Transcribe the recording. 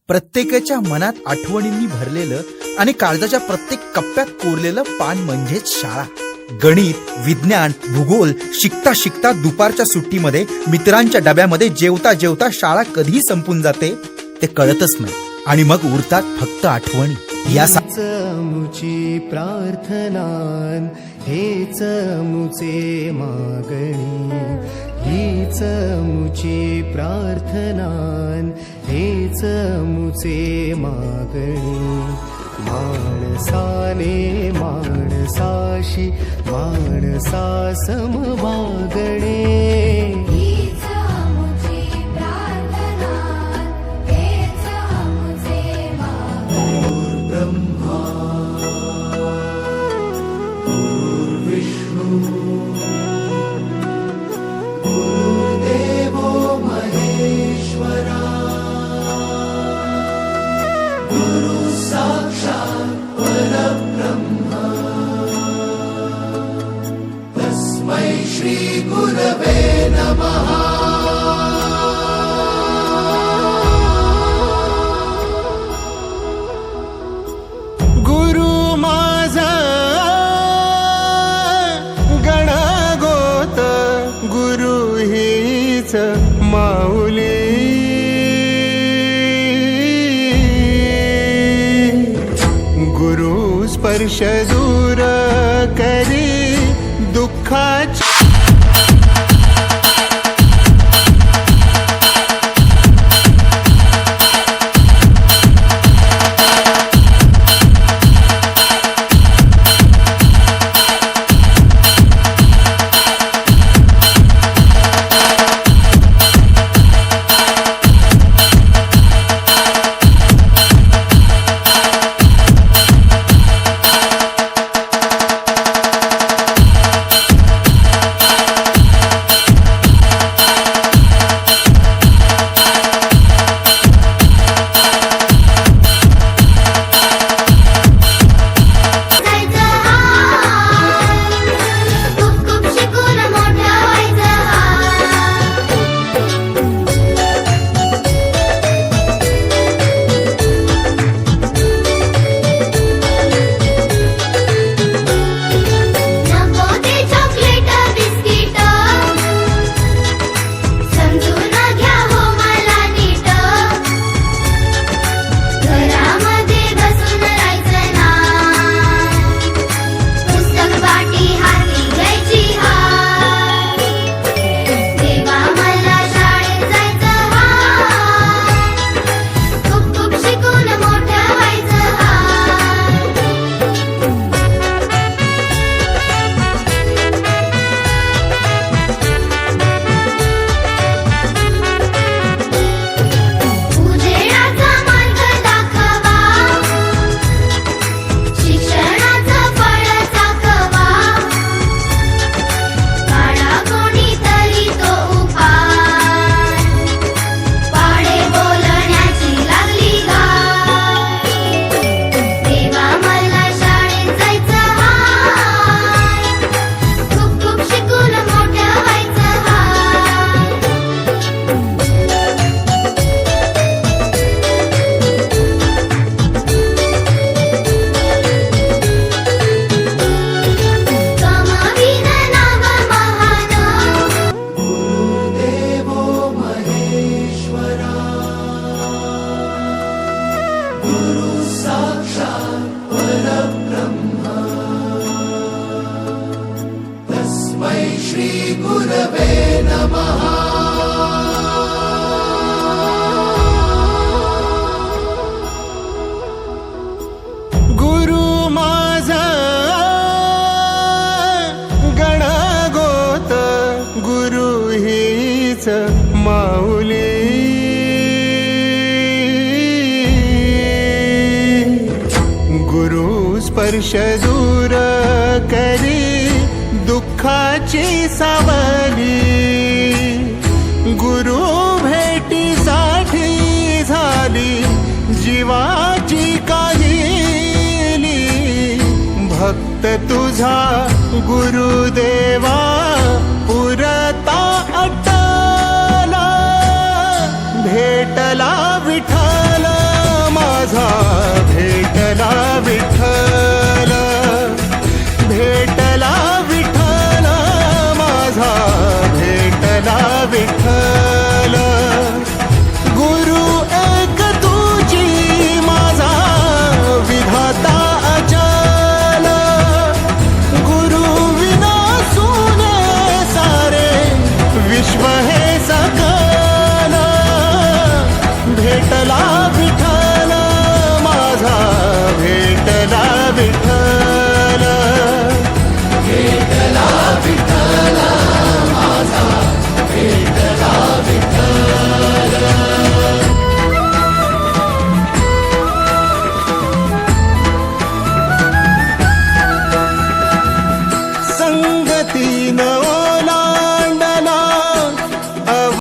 प्रत्येकाच्या मनात आठवणींनी भरलेलं आणि काळजाच्या प्रत्येक कप्प्यात कोरलेलं पान म्हणजेच शाळा. गणित, विज्ञान, भूगोल शिकता शिकता दुपारच्या सुट्टीमध्ये मित्रांच्या डब्यामध्ये जेवता जेवता शाळा कधी संपून जाते ते कळतच नाही आणि मग उरतात फक्त आठवणी. मुची प्रार्थनान हेच मुचे मागणी, हीच मुची प्रार्थनान हेच मुचे मागणी. माणसाने माणसाशी माणसा समवागणे, श्री गुरवे नमः. गुरु माझा गणगोत, गुरु हीच माऊली. गुरु स्पर्श दूर करी दुःखाची. श्री गुरवे नमः. गुरु माझा गणगोत, गुरु हीच माऊली. गुरु स्पर्श दूर करी दुःखाची सावली. गुरु भेटीसाठी झाली जीवाची काहिली. भक्त तुझा गुरुदेवा पुरता अटला, भेटला विठ्ठल. विठ्ठल